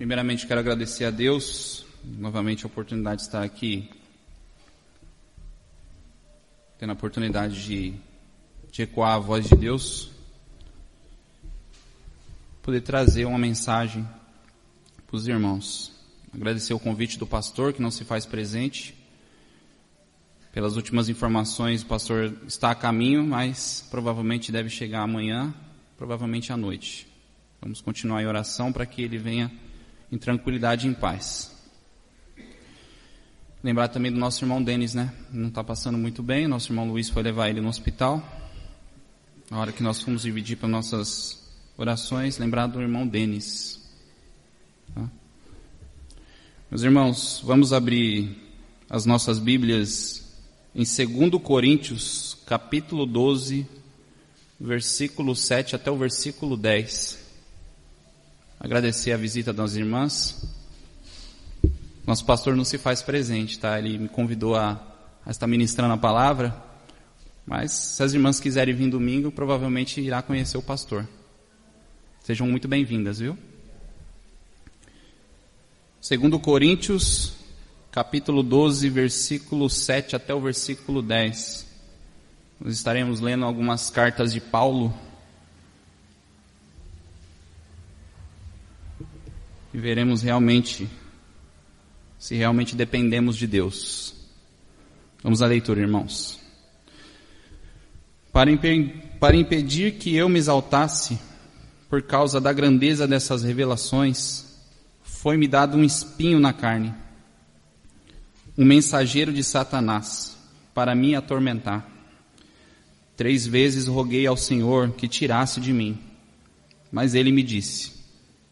Primeiramente, quero agradecer a Deus, novamente a oportunidade de estar aqui, tendo a oportunidade de ecoar a voz de Deus, poder trazer uma mensagem para os irmãos. Agradecer o convite do pastor, que não se faz presente. Pelas últimas informações, o pastor está a caminho, mas provavelmente deve chegar amanhã, provavelmente à noite. Vamos continuar em oração para que ele venha em tranquilidade e em paz. Lembrar também do nosso irmão Denis, né? Não está passando muito bem. Nosso irmão Luiz foi levar ele no hospital. Na hora que nós fomos dividir para nossas orações, lembrar do irmão Denis. Tá? Meus irmãos, vamos abrir as nossas Bíblias em 2 Coríntios, capítulo 12, versículo 7 até o versículo 10. Agradecer a visita das irmãs. Nosso pastor não se faz presente, tá? Ele me convidou a estar ministrando a palavra, mas se as irmãs quiserem vir domingo, provavelmente irá conhecer o pastor. Sejam muito bem-vindas, viu? 2 Coríntios, capítulo 12, versículo 7 até o versículo 10. Nós estaremos lendo algumas cartas de Paulo e veremos se realmente dependemos de Deus. Vamos à leitura, irmãos. Para impedir que eu me exaltasse por causa da grandeza dessas revelações, foi-me dado um espinho na carne, um mensageiro de Satanás, para me atormentar. 3 vezes roguei ao Senhor que tirasse de mim, mas ele me disse: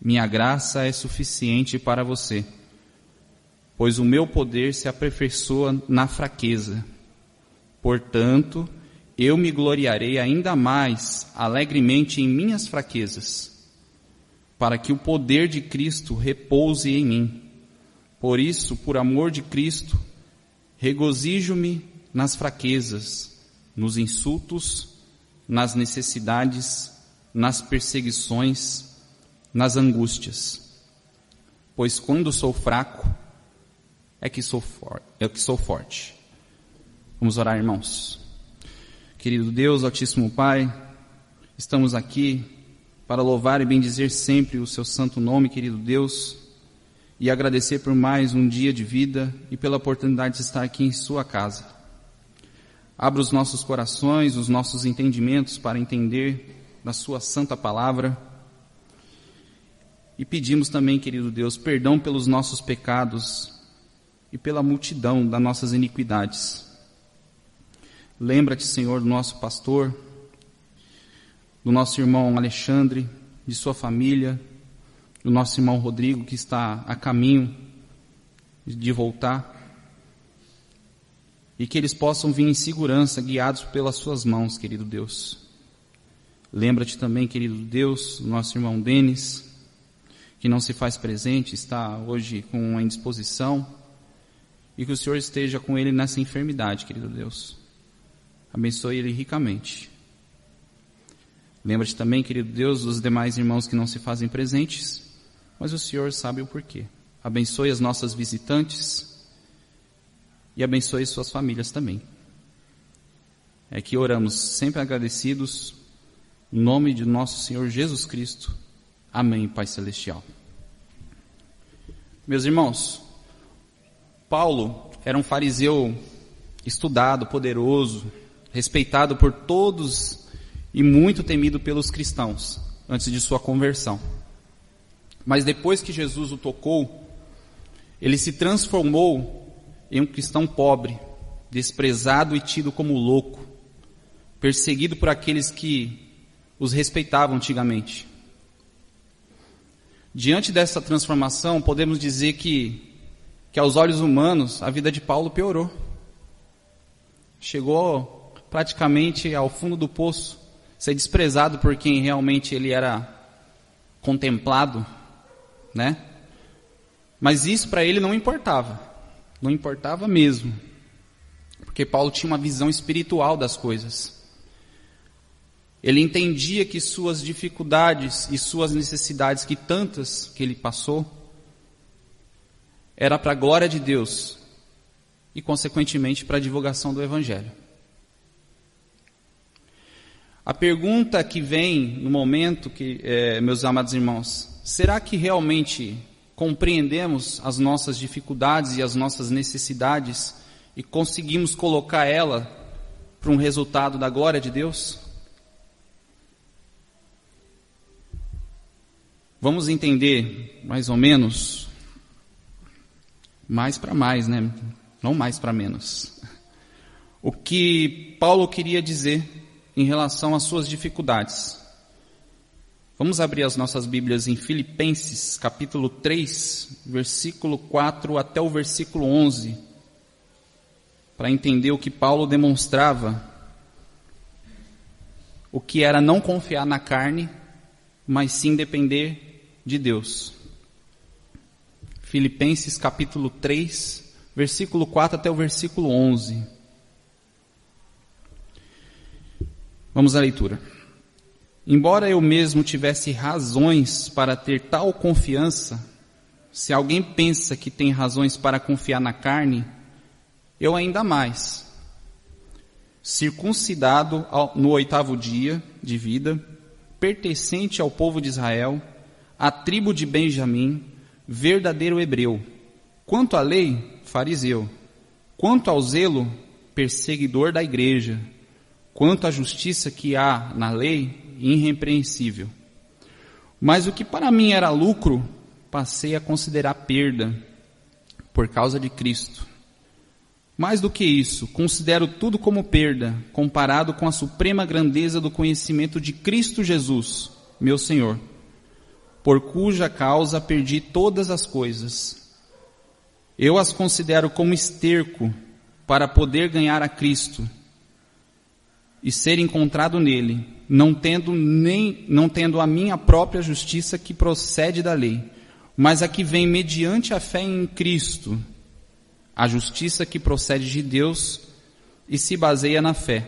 minha graça é suficiente para você, pois o meu poder se aperfeiçoa na fraqueza. Portanto, eu me gloriarei ainda mais alegremente em minhas fraquezas, para que o poder de Cristo repouse em mim. Por isso, por amor de Cristo, regozijo-me nas fraquezas, nos insultos, nas necessidades, nas perseguições, nas angústias. Pois quando sou fraco, é que sou forte. Vamos orar, irmãos. Querido Deus, Altíssimo Pai, estamos aqui para louvar e bendizer sempre o seu santo nome, querido Deus, e agradecer por mais um dia de vida e pela oportunidade de estar aqui em sua casa. Abra os nossos corações, os nossos entendimentos para entender da sua santa palavra. E pedimos também, querido Deus, perdão pelos nossos pecados e pela multidão das nossas iniquidades. Lembra-te, Senhor, do nosso pastor, do nosso irmão Alexandre, de sua família, do nosso irmão Rodrigo, que está a caminho de voltar, e que eles possam vir em segurança, guiados pelas suas mãos, querido Deus. Lembra-te também, querido Deus, do nosso irmão Denis, que não se faz presente, está hoje com uma indisposição, e que o Senhor esteja com ele nessa enfermidade, querido Deus. Abençoe ele ricamente. Lembra-te também, querido Deus, dos demais irmãos que não se fazem presentes, mas o Senhor sabe o porquê. Abençoe as nossas visitantes e abençoe suas famílias também. É que oramos sempre agradecidos, em nome de nosso Senhor Jesus Cristo. Amém, Pai Celestial. Meus irmãos, Paulo era um fariseu estudado, poderoso, respeitado por todos e muito temido pelos cristãos, antes de sua conversão. Mas depois que Jesus o tocou, ele se transformou em um cristão pobre, desprezado e tido como louco, perseguido por aqueles que os respeitavam antigamente. Diante dessa transformação, podemos dizer que aos olhos humanos, a vida de Paulo piorou. Chegou praticamente ao fundo do poço, ser desprezado por quem realmente ele era contemplado, né? Mas isso para ele não importava mesmo, porque Paulo tinha uma visão espiritual das coisas. Ele entendia que suas dificuldades e suas necessidades, que tantas que ele passou, era para a glória de Deus e, consequentemente, para a divulgação do Evangelho. A pergunta que vem no momento, meus amados irmãos, será que realmente compreendemos as nossas dificuldades e as nossas necessidades e conseguimos colocar ela para um resultado da glória de Deus? Vamos entender, mais ou menos, mais para mais, né? Não mais para menos. O que Paulo queria dizer em relação às suas dificuldades. Vamos abrir as nossas Bíblias em Filipenses, capítulo 3, versículo 4 até o versículo 11, para entender o que Paulo demonstrava, o que era não confiar na carne, mas sim depender de Deus. Filipenses, capítulo 3, versículo 4 até o versículo 11. Vamos à leitura. Embora eu mesmo tivesse razões para ter tal confiança, se alguém pensa que tem razões para confiar na carne, eu ainda mais. Circuncidado no 8º dia de vida, pertencente ao povo de Israel, à tribo de Benjamim, verdadeiro hebreu. Quanto à lei, fariseu. Quanto ao zelo, perseguidor da igreja. Quanto à justiça que há na lei, irrepreensível. Mas o que para mim era lucro, passei a considerar perda, por causa de Cristo. Mais do que isso, considero tudo como perda, comparado com a suprema grandeza do conhecimento de Cristo Jesus, meu Senhor, por cuja causa perdi todas as coisas. Eu as considero como esterco, para poder ganhar a Cristo, e ser encontrado nele, não tendo a minha própria justiça que procede da lei, mas a que vem mediante a fé em Cristo, a justiça que procede de Deus e se baseia na fé.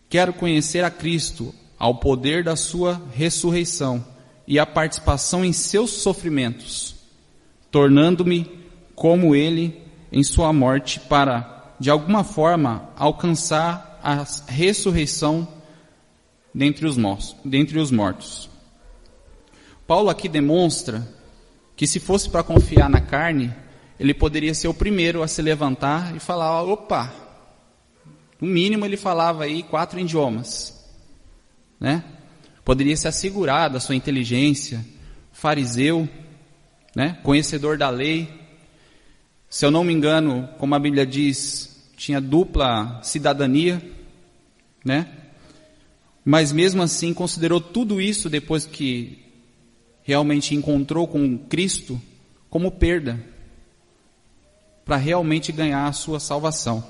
Quero conhecer a Cristo, ao poder da sua ressurreição e a participação em seus sofrimentos, tornando-me como ele em sua morte, para, de alguma forma, alcançar a ressurreição dentre os mortos. Paulo aqui demonstra que se fosse para confiar na carne, ele poderia ser o primeiro a se levantar e falar, opa, no mínimo ele falava aí 4 idiomas, né? Poderia se assegurar da sua inteligência, fariseu, né? Conhecedor da lei. Se eu não me engano, como a Bíblia diz, tinha dupla cidadania, né? Mas mesmo assim considerou tudo isso, depois que realmente encontrou com Cristo, como perda, para realmente ganhar a sua salvação.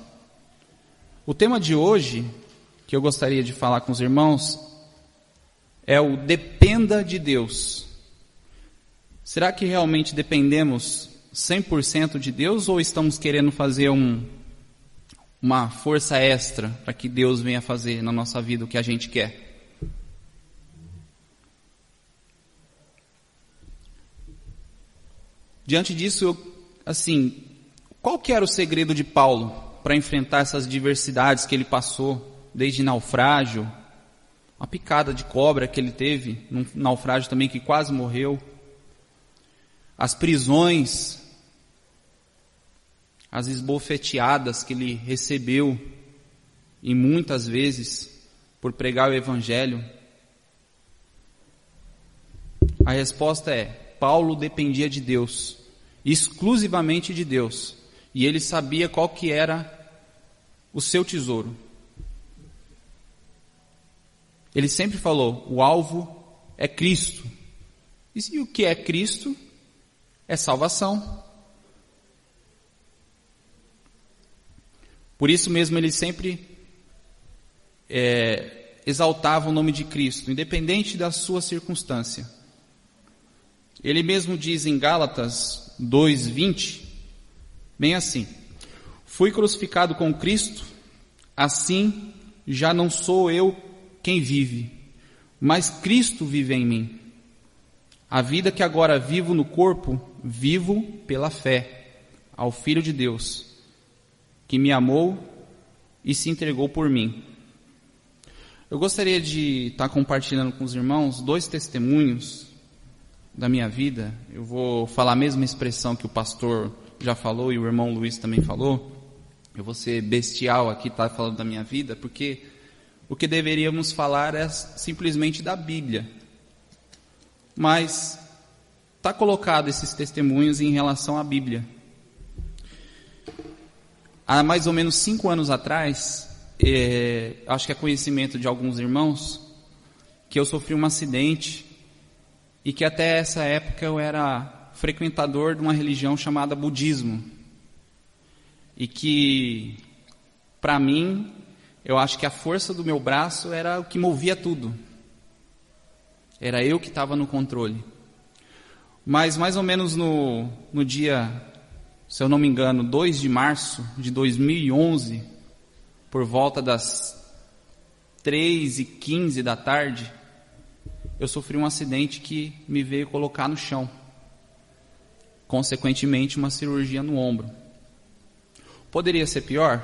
O tema de hoje, que eu gostaria de falar com os irmãos, é o dependa de Deus. Será que realmente dependemos 100% de Deus, ou estamos querendo fazer uma força extra para que Deus venha fazer na nossa vida o que a gente quer? Diante disso, qual que era o segredo de Paulo para enfrentar essas diversidades que ele passou, desde naufrágio, uma picada de cobra que ele teve, num naufrágio também que quase morreu, as prisões, as esbofeteadas que ele recebeu, e muitas vezes, por pregar o Evangelho? A resposta é: Paulo dependia de Deus, exclusivamente de Deus, e ele sabia qual que era o seu tesouro. Ele sempre falou, o alvo é Cristo. E o que é Cristo? É salvação. Por isso mesmo ele sempre exaltava o nome de Cristo, independente da sua circunstância. Ele mesmo diz em Gálatas 2:20, bem assim: fui crucificado com Cristo, assim já não sou eu quem vive, mas Cristo vive em mim. A vida que agora vivo no corpo, vivo pela fé ao Filho de Deus, que me amou e se entregou por mim. Eu gostaria de estar compartilhando com os irmãos 2 testemunhos da minha vida. Eu vou falar a mesma expressão que o pastor já falou e o irmão Luiz também falou. Eu vou ser bestial aqui, tá falando da minha vida, porque o que deveríamos falar é simplesmente da Bíblia. Mas está colocado esses testemunhos em relação à Bíblia. Há mais ou menos 5 anos atrás, acho que é conhecimento de alguns irmãos, que eu sofri um acidente e que até essa época eu era frequentador de uma religião chamada budismo. E que, para mim, eu acho que a força do meu braço era o que movia tudo. Era eu que estava no controle. Mas mais ou menos no dia, se eu não me engano, 2 de março de 2011, por volta das 3h15 da tarde, eu sofri um acidente que me veio colocar no chão. Consequentemente, uma cirurgia no ombro. Poderia ser pior?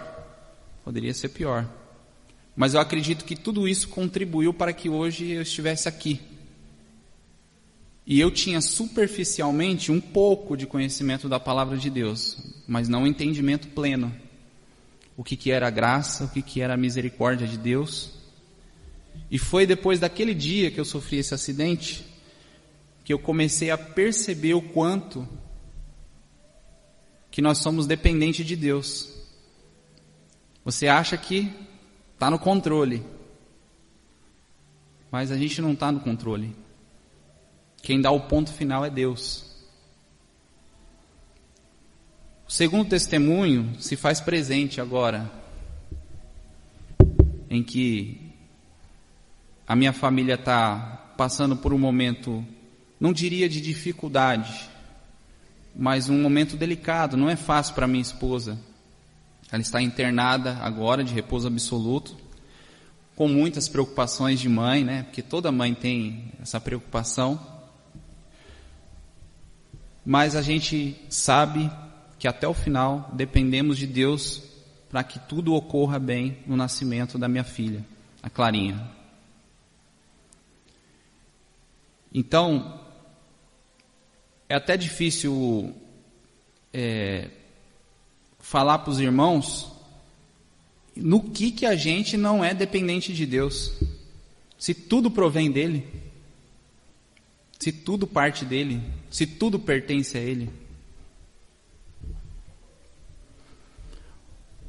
Poderia ser pior. Mas eu acredito que tudo isso contribuiu para que hoje eu estivesse aqui. E eu tinha superficialmente um pouco de conhecimento da palavra de Deus, mas não um entendimento pleno. O que era a graça, o que era a misericórdia de Deus. E foi depois daquele dia que eu sofri esse acidente, que eu comecei a perceber o quanto que nós somos dependentes de Deus. Você acha que está no controle, mas a gente não está no controle. Quem dá o ponto final é Deus. O segundo testemunho se faz presente agora, em que a minha família está passando por um momento, não diria de dificuldade, mas um momento delicado. Não é fácil para minha esposa. Ela está internada agora, de repouso absoluto, com muitas preocupações de mãe, né? Porque toda mãe tem essa preocupação. Mas a gente sabe que até o final dependemos de Deus para que tudo ocorra bem no nascimento da minha filha, a Clarinha. Então, é até difícil falar para os irmãos no que a gente não é dependente de Deus. Se tudo provém dEle, se tudo parte dEle, se tudo pertence a Ele.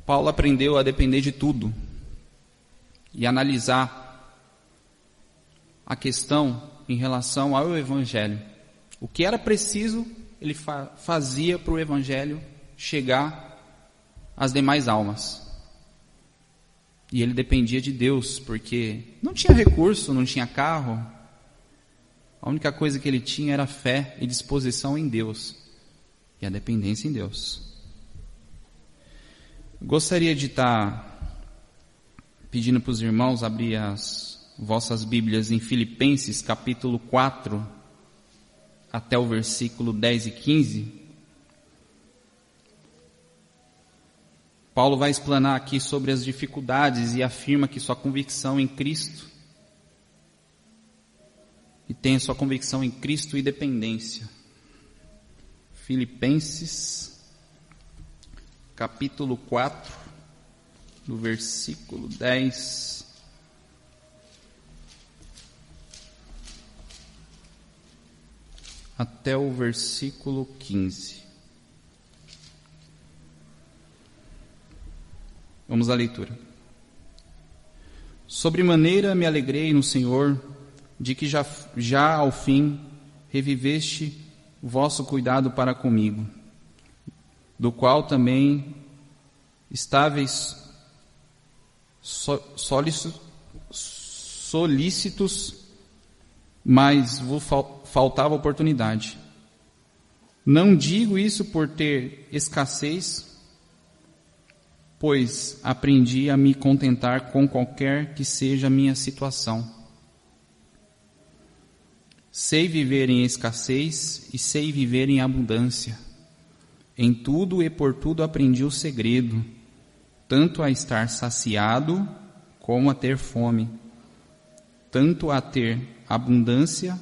Paulo aprendeu a depender de tudo e analisar a questão em relação ao Evangelho. O que era preciso, ele fazia para o Evangelho chegar às demais almas. E ele dependia de Deus, porque não tinha recurso, não tinha carro. A única coisa que ele tinha era fé e disposição em Deus, e a dependência em Deus. Gostaria de estar pedindo para os irmãos abrir as vossas Bíblias em Filipenses, capítulo 4, até o versículo 10 e 15. Paulo vai explanar aqui sobre as dificuldades e afirma que sua convicção em Cristo, e tem sua convicção em Cristo e dependência. Filipenses, capítulo 4, do versículo 10 até o versículo 15. Vamos à leitura. Sobremaneira me alegrei no Senhor, de que já ao fim reviveste o vosso cuidado para comigo, do qual também estáveis solícitos, mas vos faltava oportunidade. Não digo isso por ter escassez, pois aprendi a me contentar com qualquer que seja a minha situação. Sei viver em escassez e sei viver em abundância. Em tudo e por tudo aprendi o segredo, tanto a estar saciado como a ter fome, tanto a ter abundância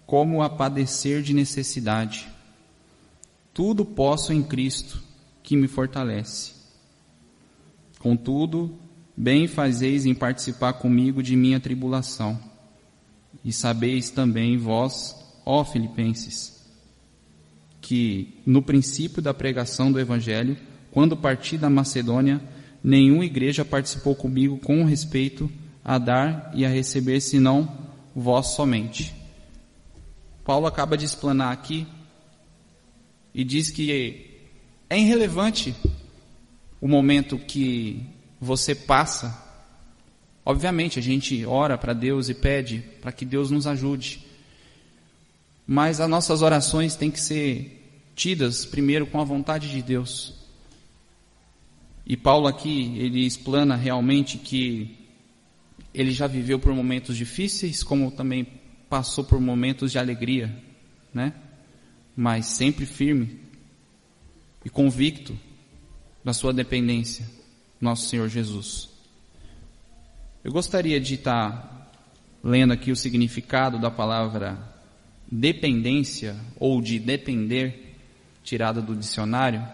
como a padecer de necessidade. Tudo posso em Cristo, que me fortalece. Contudo, bem fazeis em participar comigo de minha tribulação. E sabeis também vós, ó Filipenses, que no princípio da pregação do Evangelho, quando parti da Macedônia, nenhuma igreja participou comigo com respeito a dar e a receber, senão vós somente. Paulo acaba de explanar aqui e diz que é irrelevante o momento que você passa. Obviamente, a gente ora para Deus e pede para que Deus nos ajude. Mas as nossas orações têm que ser tidas primeiro com a vontade de Deus. E Paulo aqui, ele explana realmente que ele já viveu por momentos difíceis, como também passou por momentos de alegria, né? Mas sempre firme e convicto da sua dependência, nosso Senhor Jesus. Eu gostaria de estar lendo aqui o significado da palavra dependência ou de depender, tirada do dicionário,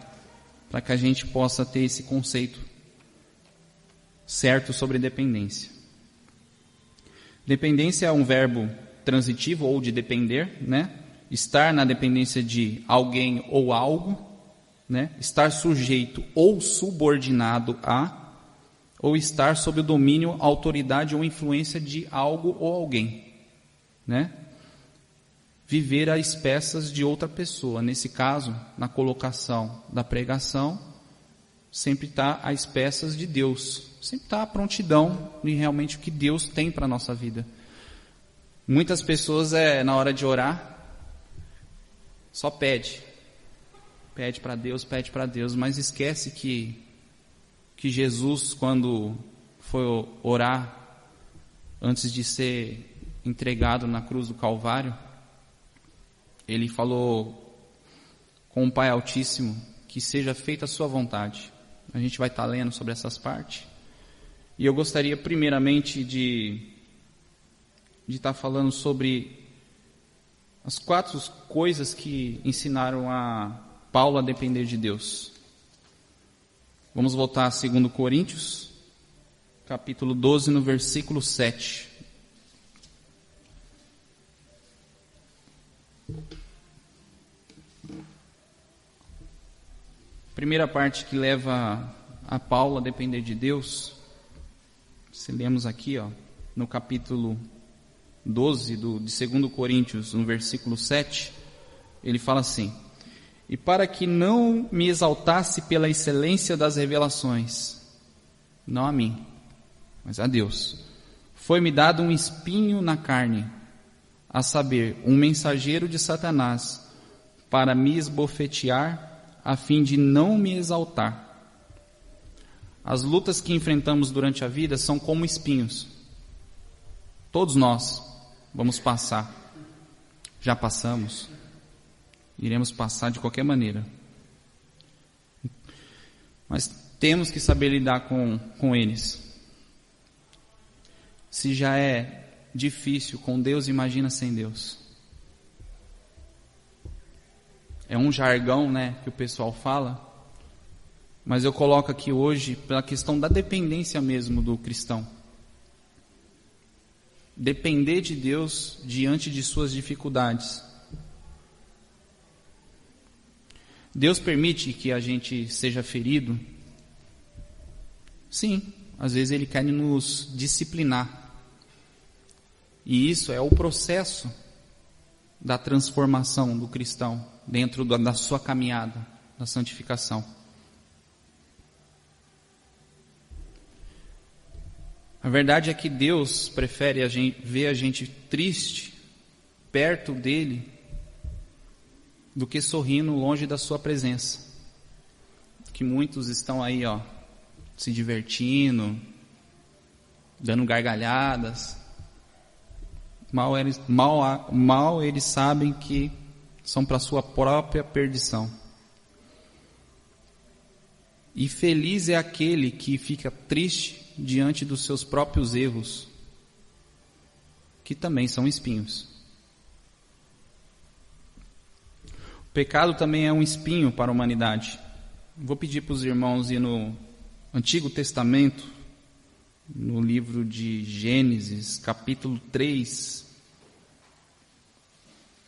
para que a gente possa ter esse conceito certo sobre dependência. Dependência é um verbo transitivo ou de depender, né? Estar na dependência de alguém ou algo, né? Estar sujeito ou subordinado a, ou estar sob o domínio, autoridade ou influência de algo ou alguém, né? Viver às expensas de outra pessoa. Nesse caso, na colocação da pregação, sempre está às expensas de Deus. Sempre está à prontidão de realmente o que Deus tem para a nossa vida. Muitas pessoas, na hora de orar, só pede para Deus, mas esquece que Jesus, quando foi orar, antes de ser entregado na cruz do Calvário, ele falou com o Pai Altíssimo, que seja feita a sua vontade. A gente vai estar lendo sobre essas partes. E eu gostaria primeiramente de estar falando sobre as 4 coisas que ensinaram a Paulo a depender de Deus. Vamos voltar a 2 Coríntios, capítulo 12, no versículo 7. Primeira parte que leva a Paulo a depender de Deus, se lemos aqui, no capítulo 12 de 2 Coríntios, no versículo 7, ele fala assim: e para que não me exaltasse pela excelência das revelações, não a mim, mas a Deus, foi-me dado um espinho na carne, a saber, um mensageiro de Satanás, para me esbofetear, a fim de não me exaltar. As lutas que enfrentamos durante a vida são como espinhos. Todos nós vamos passar. Já passamos. Iremos passar de qualquer maneira. Mas temos que saber lidar com eles. Se já é difícil com Deus, imagina sem Deus. É um jargão, né, que o pessoal fala, mas eu coloco aqui hoje pela questão da dependência mesmo do cristão. Depender de Deus diante de suas dificuldades. Deus permite que a gente seja ferido? Sim, às vezes Ele quer nos disciplinar. E isso é o processo da transformação do cristão dentro da sua caminhada, da santificação. A verdade é que Deus prefere ver a gente triste perto dele do que sorrindo longe da sua presença. Que muitos estão aí, se divertindo, dando gargalhadas, mal eles sabem que são para sua própria perdição. E feliz é aquele que fica triste diante dos seus próprios erros, que também são espinhos. O pecado também é um espinho para a humanidade. Vou pedir para os irmãos ir no Antigo Testamento, no livro de Gênesis, capítulo 3,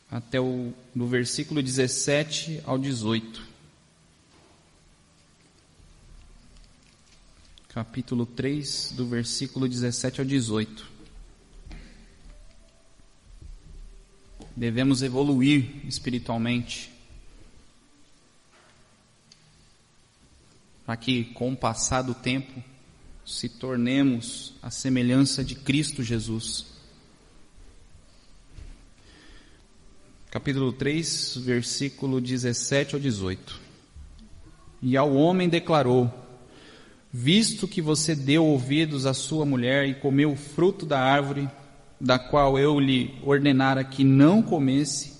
até do versículo 17 ao 18. Capítulo 3, do versículo 17 ao 18. Devemos evoluir espiritualmente, para que, com o passar do tempo, se tornemos a semelhança de Cristo Jesus. Capítulo 3, versículo 17 ao 18. E ao homem declarou: visto que você deu ouvidos à sua mulher e comeu o fruto da árvore, da qual eu lhe ordenara que não comesse,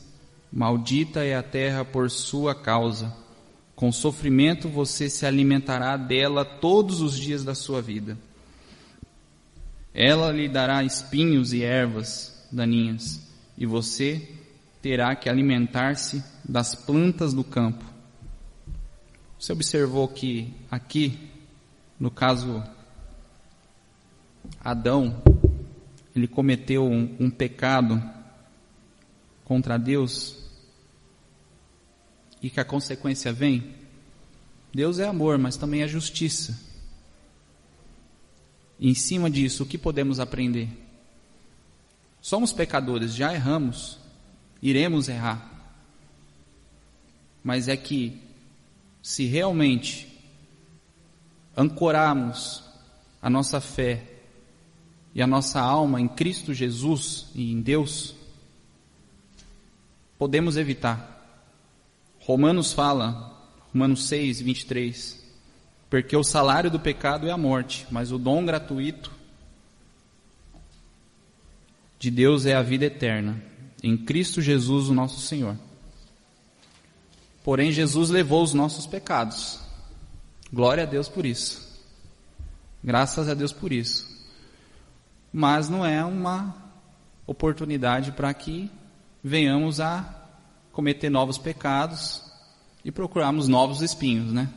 maldita é a terra por sua causa. Com sofrimento você se alimentará dela todos os dias da sua vida. Ela lhe dará espinhos e ervas daninhas, e você terá que alimentar-se das plantas do campo. Você observou que aqui, no caso, Adão, ele cometeu um pecado contra Deus, e que a consequência vem? Deus é amor, mas também é justiça. E em cima disso, o que podemos aprender? Somos pecadores, já erramos, iremos errar. Mas é que, se realmente ancorarmos a nossa fé e a nossa alma em Cristo Jesus e em Deus, podemos evitar. Romanos fala, Romanos 6, 23, porque o salário do pecado é a morte, mas o dom gratuito de Deus é a vida eterna, em Cristo Jesus, o nosso Senhor. Porém, Jesus levou os nossos pecados. Glória a Deus por isso. Graças a Deus por isso. Mas não é uma oportunidade para que venhamos a cometer novos pecados e procurarmos novos espinhos, né?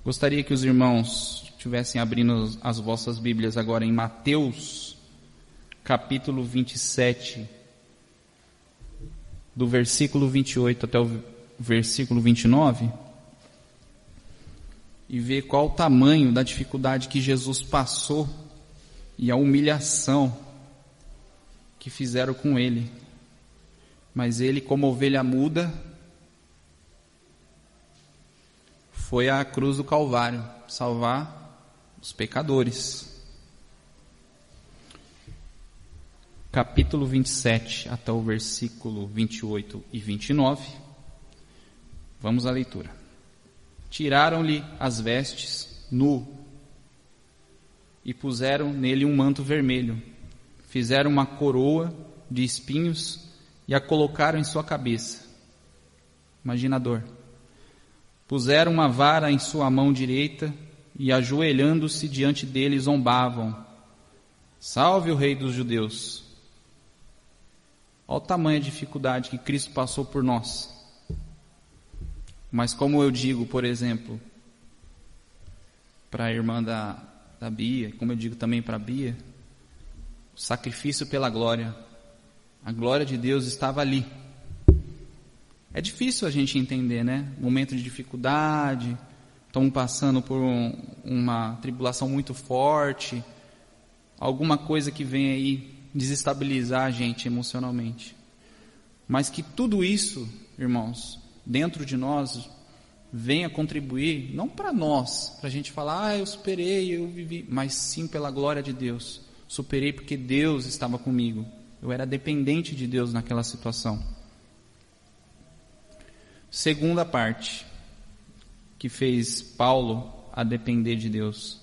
Gostaria que os irmãos estivessem abrindo as vossas Bíblias agora em Mateus, capítulo 27, do versículo 28 até o versículo 29, e ver qual o tamanho da dificuldade que Jesus passou e a humilhação que fizeram com ele. Mas ele, como ovelha muda, foi à cruz do Calvário salvar os pecadores. Capítulo 27 até o versículo 28 e 29. Vamos à leitura. Tiraram-lhe as vestes, nu, e puseram nele um manto vermelho. Fizeram uma coroa de espinhos e a colocaram em sua cabeça. Imagina a dor. Puseram uma vara em sua mão direita e, ajoelhando-se diante dele, zombavam: salve o Rei dos Judeus. Olha o tamanho da dificuldade que Cristo passou por nós. Mas como eu digo, por exemplo, para a irmã da Bia, como eu digo também para a Bia, o sacrifício pela glória. A glória de Deus estava ali. É difícil a gente entender, né? Momento de dificuldade, estamos passando por uma tribulação muito forte, alguma coisa que vem aí desestabilizar a gente emocionalmente. Mas que tudo isso, irmãos, dentro de nós, venha contribuir, não para nós, para a gente falar, eu superei, eu vivi, mas sim pela glória de Deus. Superei porque Deus estava comigo. Eu era dependente de Deus naquela situação. Segunda parte que fez Paulo a depender de Deus.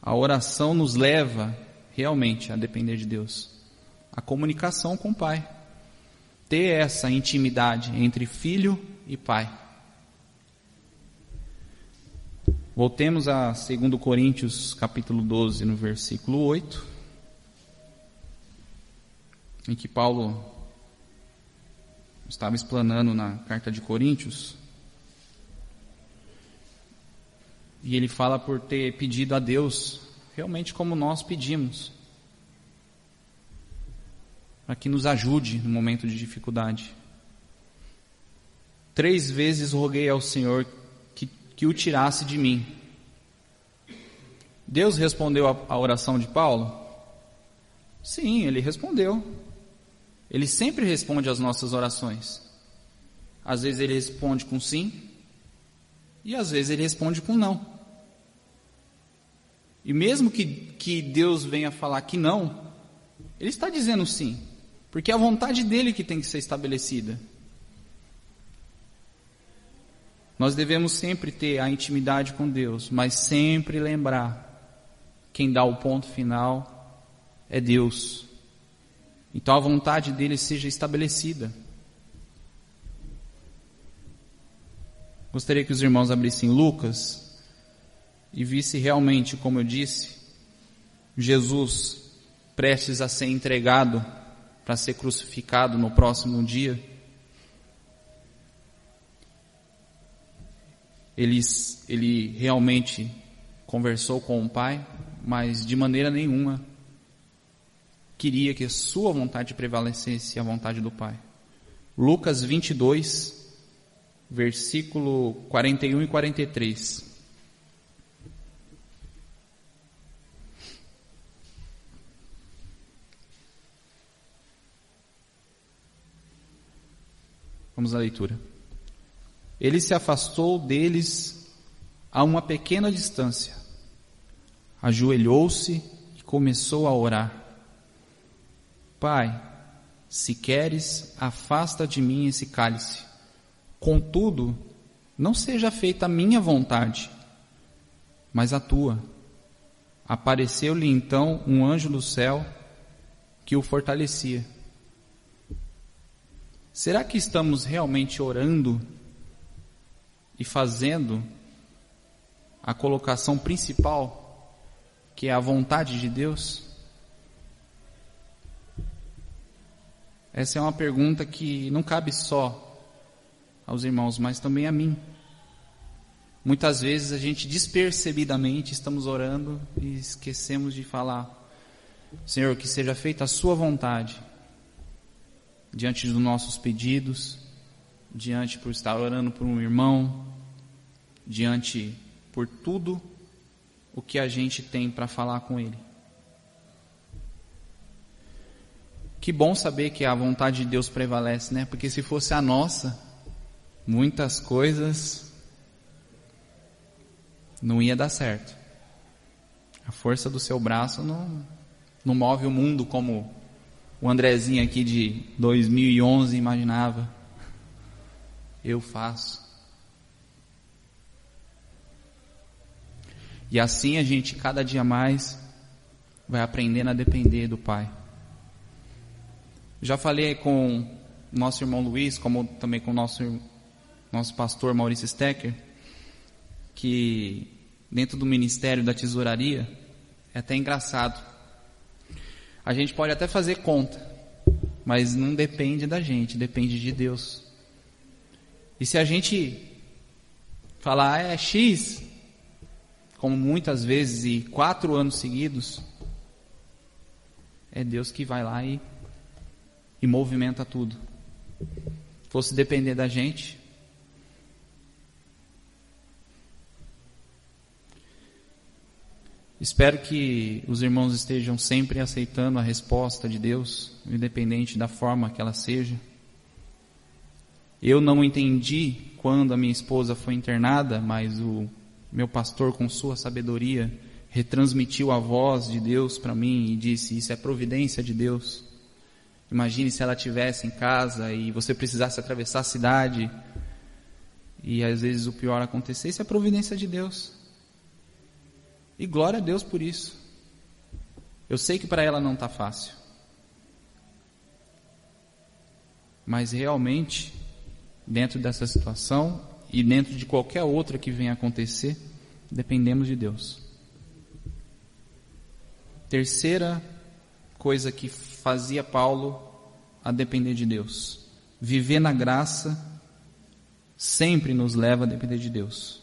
A oração nos leva realmente a depender de Deus? A comunicação com o Pai. Ter essa intimidade entre filho e pai. Voltemos a 2 Coríntios capítulo 12, no versículo 8, em que Paulo estava explanando na carta de Coríntios, e ele fala por ter pedido a Deus, realmente como nós pedimos, para que nos ajude no momento de dificuldade. 3 vezes roguei ao Senhor que o tirasse de mim. Deus respondeu a oração de Paulo? Sim, ele respondeu. Ele sempre responde às nossas orações. Às vezes ele responde com sim, e às vezes ele responde com não. E mesmo que Deus venha falar que não, ele está dizendo sim, porque é a vontade dele que tem que ser estabelecida. Nós devemos sempre ter a intimidade com Deus, mas sempre lembrar, quem dá o ponto final é Deus. Então a vontade dele seja estabelecida. Gostaria que os irmãos abrissem Lucas e visse realmente, como eu disse, Jesus prestes a ser entregado para ser crucificado no próximo dia. Ele realmente conversou com o Pai, mas de maneira nenhuma queria que a sua vontade prevalecesse a vontade do Pai. Lucas 22, versículo 41 e 43. Vamos à leitura. Ele se afastou deles a uma pequena distância, ajoelhou-se e começou a orar. Pai, se queres, afasta de mim esse cálice. Contudo, não seja feita a minha vontade, mas a tua. Apareceu-lhe então um anjo do céu que o fortalecia. Será que estamos realmente orando e fazendo a colocação principal, que é a vontade de Deus? Essa é uma pergunta que não cabe só aos irmãos, mas também a mim. Muitas vezes a gente despercebidamente estamos orando e esquecemos de falar: Senhor, que seja feita a sua vontade, diante dos nossos pedidos, diante por estar orando por um irmão, diante por tudo o que a gente tem para falar com ele. Que bom saber que a vontade de Deus prevalece, né? Porque se fosse a nossa, muitas coisas não ia dar certo. A força do seu braço não move o mundo como o Andrezinho aqui de 2011 imaginava. Eu faço. E assim a gente cada dia mais vai aprendendo a depender do Pai. Já falei com o nosso irmão Luiz, como também com o nosso pastor Maurício Stecker, que dentro do ministério da tesouraria é até engraçado. A gente pode até fazer conta, mas não depende da gente, depende de Deus. E se a gente falar, é X, como muitas vezes, e 4 anos seguidos, é Deus que vai lá e movimenta tudo. Se fosse depender da gente, espero que os irmãos estejam sempre aceitando a resposta de Deus, independente da forma que ela seja. Eu não entendi quando a minha esposa foi internada, mas o meu pastor, com sua sabedoria, retransmitiu a voz de Deus para mim e disse: isso é providência de Deus. Imagine se ela estivesse em casa e você precisasse atravessar a cidade e às vezes o pior acontecesse. É a providência de Deus. E glória a Deus por isso. Eu sei que para ela não está fácil. Mas realmente, dentro dessa situação e dentro de qualquer outra que venha acontecer, dependemos de Deus. Terceira coisa que fazia Paulo a depender de Deus. Viver na graça sempre nos leva a depender de Deus.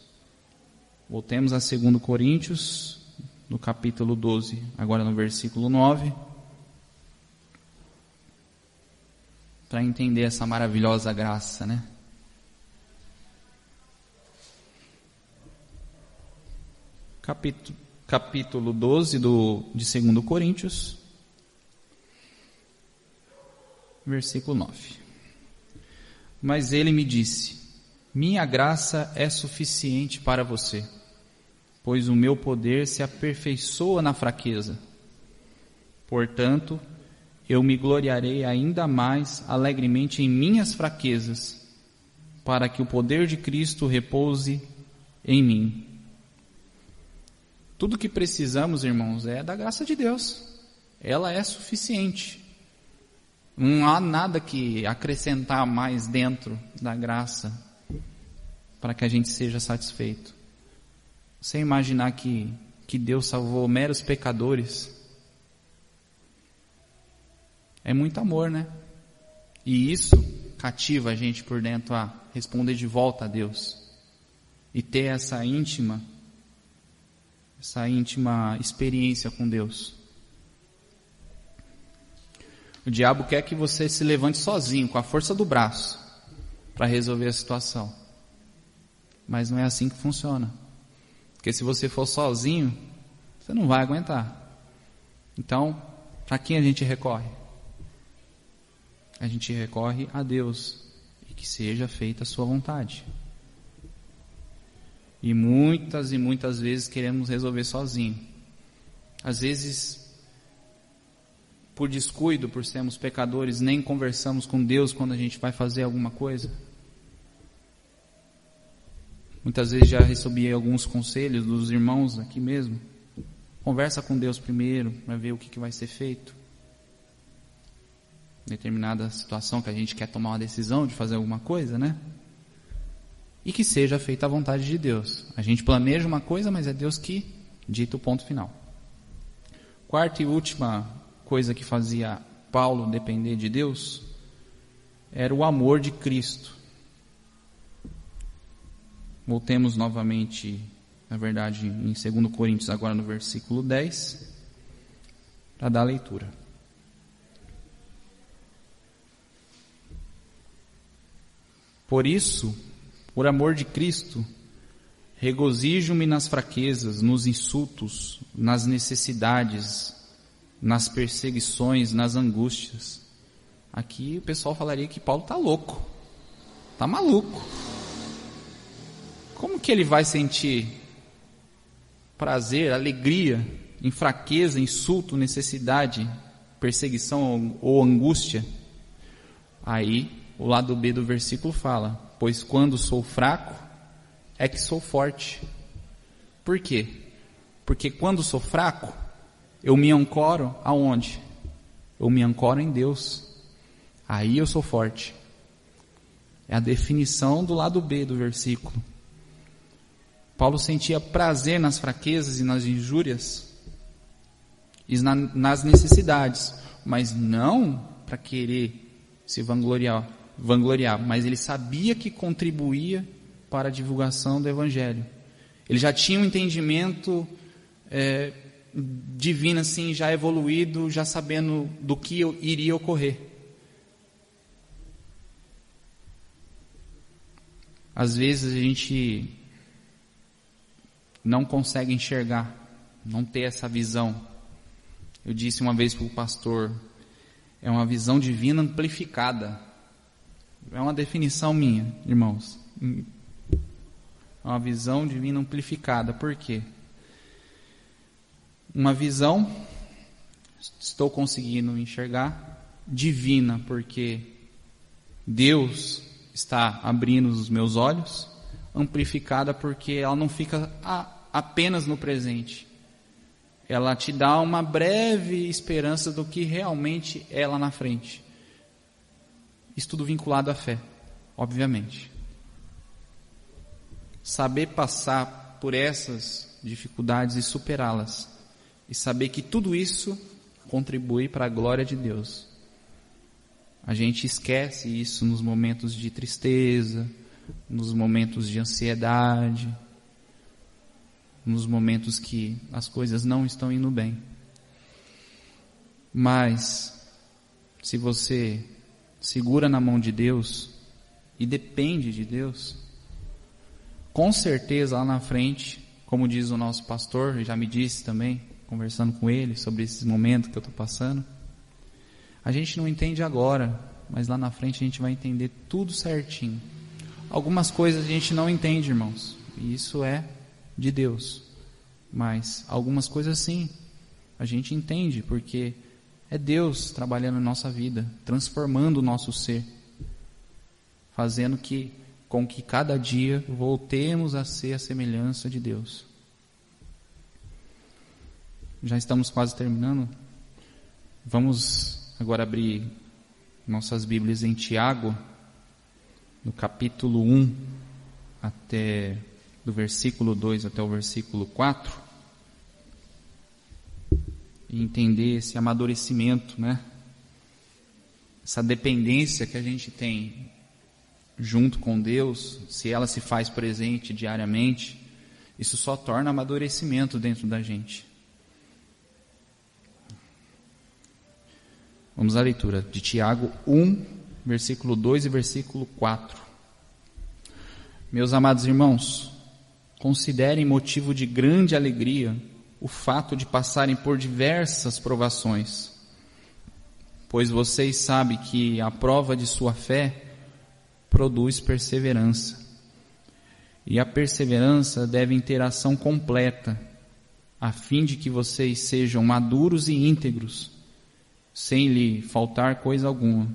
Voltemos a 2 Coríntios, no capítulo 12, agora no versículo 9, para entender essa maravilhosa graça, né? Capítulo 12 de 2 Coríntios, versículo 9. Mas ele me disse: minha graça é suficiente para você, pois o meu poder se aperfeiçoa na fraqueza. Portanto, eu me gloriarei ainda mais alegremente em minhas fraquezas, para que o poder de Cristo repouse em mim. Tudo que precisamos, irmãos, é da graça de Deus. Ela é suficiente. Não há nada que acrescentar mais dentro da graça para que a gente seja satisfeito. Você imaginar que Deus salvou meros pecadores, é muito amor, né? E isso cativa a gente por dentro a responder de volta a Deus e ter essa íntima experiência com Deus. O diabo quer que você se levante sozinho, com a força do braço, para resolver a situação. Mas não é assim que funciona. Porque se você for sozinho, você não vai aguentar. Então, para quem a gente recorre? A gente recorre a Deus, e que seja feita a sua vontade. E muitas vezes queremos resolver sozinho. Às vezes, por descuido, por sermos pecadores, nem conversamos com Deus quando a gente vai fazer alguma coisa. Muitas vezes já recebi alguns conselhos dos irmãos aqui mesmo. Conversa com Deus primeiro, para ver o que vai ser feito. Determinada situação que a gente quer tomar uma decisão de fazer alguma coisa, né? E que seja feita a vontade de Deus. A gente planeja uma coisa, mas é Deus que dita o ponto final. Quarta e última coisa que fazia Paulo depender de Deus era o amor de Cristo. Voltemos novamente, na verdade, em 2 Coríntios, agora no versículo 10, para dar a leitura. Por isso, por amor de Cristo, regozijo-me nas fraquezas, nos insultos, nas necessidades, nas perseguições, nas angústias. Aqui o pessoal falaria que Paulo está louco, está maluco. Como que ele vai sentir prazer, alegria em fraqueza, insulto, necessidade, perseguição ou angústia? Aí o lado B do versículo fala: pois quando sou fraco, é que sou forte. Por quê? Porque quando sou fraco, eu me ancoro aonde? Eu me ancoro em Deus. Aí eu sou forte. É a definição do lado B do versículo. Paulo sentia prazer nas fraquezas e nas injúrias e nas necessidades, mas não para querer se vangloriar, mas ele sabia que contribuía para a divulgação do Evangelho. Ele já tinha um entendimento divino, assim, já evoluído, já sabendo do que iria ocorrer. Às vezes a gente não consegue enxergar, não ter essa visão. Eu disse uma vez para o pastor, é uma visão divina amplificada. É uma definição minha, irmãos. É uma visão divina amplificada. Por quê? Uma visão, estou conseguindo enxergar, divina, porque Deus está abrindo os meus olhos, amplificada porque ela não fica apenas no presente. ela te dá uma breve esperança do que realmente é lá na frente. Isso tudo vinculado à fé, obviamente. Saber passar por essas dificuldades e superá-las. E saber que tudo isso contribui para a glória de Deus. A gente esquece isso nos momentos de tristeza, nos momentos de ansiedade, nos momentos que as coisas não estão indo bem. Mas, se você segura na mão de Deus e depende de Deus, com certeza lá na frente, como diz o nosso pastor, já me disse também, conversando com ele sobre esses momentos que eu estou passando, a gente não entende agora, mas lá na frente a gente vai entender tudo certinho. Algumas coisas a gente não entende, irmãos, e isso é de Deus, mas algumas coisas sim, a gente entende, porque é Deus trabalhando em nossa vida, transformando o nosso ser, fazendo com que cada dia voltemos a ser a semelhança de Deus. Já estamos quase terminando. Vamos agora abrir nossas Bíblias em Tiago, no capítulo 1, do versículo 2 até o versículo 4, e entender esse amadurecimento, né? Essa dependência que a gente tem junto com Deus, se ela se faz presente diariamente, isso só torna amadurecimento dentro da gente. Vamos à leitura de Tiago 1, versículo 2 e versículo 4. Meus amados irmãos, considerem motivo de grande alegria o fato de passarem por diversas provações, pois vocês sabem que a prova de sua fé produz perseverança. E a perseverança deve ter ação completa, a fim de que vocês sejam maduros e íntegros, sem lhe faltar coisa alguma. O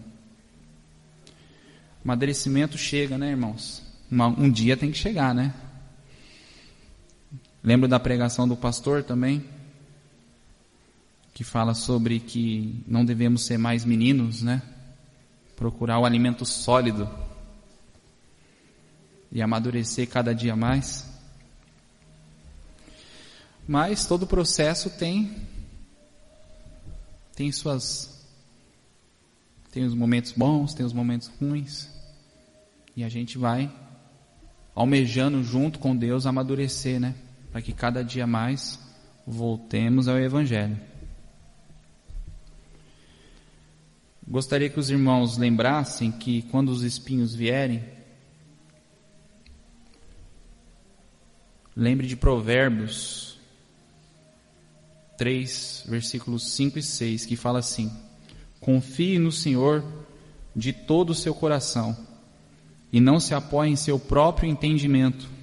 amadurecimento chega, né, irmãos? Um dia tem que chegar, né? Lembro da pregação do pastor também, que fala sobre que não devemos ser mais meninos, né? Procurar o alimento sólido e amadurecer cada dia mais. Mas todo processo tem os momentos bons, tem os momentos ruins, e a gente vai almejando junto com Deus amadurecer, né? Para que cada dia mais voltemos ao Evangelho. Gostaria que os irmãos lembrassem que quando os espinhos vierem, lembre de Provérbios 3, versículos 5 e 6, que fala assim: confie no Senhor de todo o seu coração e não se apoie em seu próprio entendimento.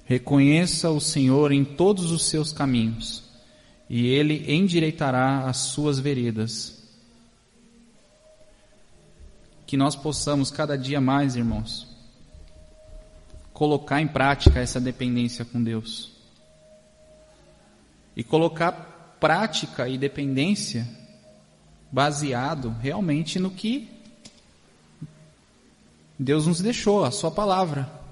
Reconheça o Senhor em todos os seus caminhos e Ele endireitará as suas veredas. Que nós possamos cada dia mais, irmãos, colocar em prática essa dependência com Deus. E colocar prática e dependência baseado realmente no que Deus nos deixou, a sua palavra.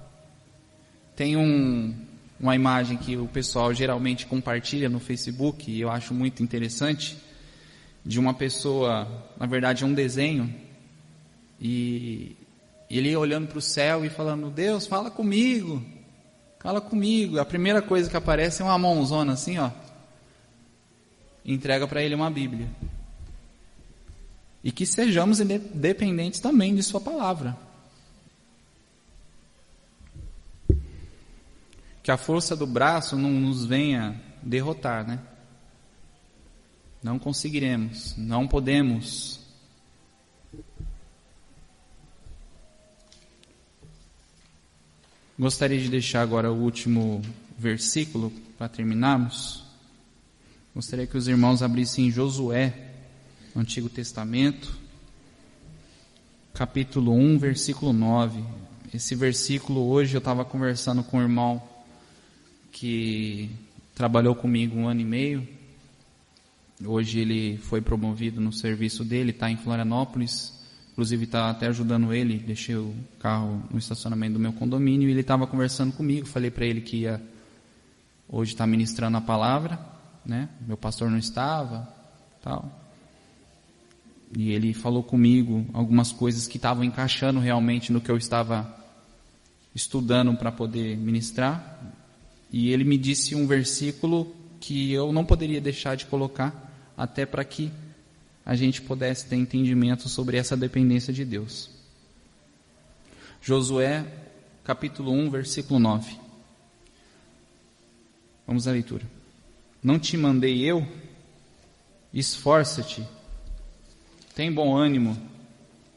Tem uma imagem que o pessoal geralmente compartilha no Facebook, e eu acho muito interessante, de uma pessoa, na verdade é um desenho, e ele olhando para o céu e falando: Deus, fala comigo. A primeira coisa que aparece é uma mãozona assim, ó, entrega para ele uma Bíblia. E que sejamos dependentes também de sua palavra. Que a força do braço não nos venha derrotar, né? Não conseguiremos, não podemos. Gostaria de deixar agora o último versículo para terminarmos. Gostaria que os irmãos abrissem em Josué, no Antigo Testamento, capítulo 1, versículo 9. Esse versículo, hoje eu estava conversando com um irmão que trabalhou comigo 1 ano e meio. Hoje ele foi promovido no serviço dele, está em Florianópolis. Inclusive está até ajudando ele. Deixei o carro no estacionamento do meu condomínio e ele estava conversando comigo. Falei para ele que ia hoje estar ministrando a palavra, né? Meu pastor não estava, tal. E ele falou comigo algumas coisas que estavam encaixando realmente no que eu estava estudando para poder ministrar. E ele me disse um versículo que eu não poderia deixar de colocar, até para que a gente pudesse ter entendimento sobre essa dependência de Deus. Josué, capítulo 1, versículo 9. Vamos à leitura. Não te mandei eu? Esforça-te, tem bom ânimo,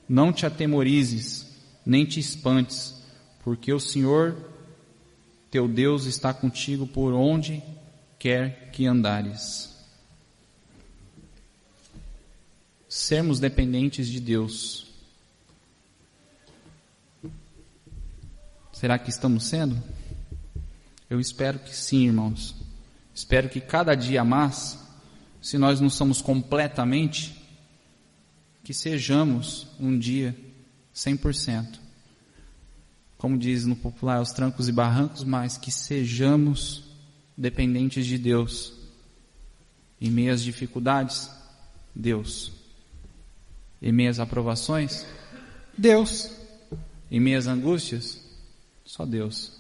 não te atemorizes, nem te espantes, porque o Senhor teu Deus está contigo por onde quer que andares. Sermos dependentes de Deus. Será que estamos sendo? Eu espero que sim, irmãos. Espero que cada dia mais, se nós não somos completamente, que sejamos um dia 100%. Como diz no popular, aos trancos e barrancos, mas que sejamos dependentes de Deus. Em meio às dificuldades, Deus. Em meio às aprovações, Deus. Em meio às angústias, só Deus.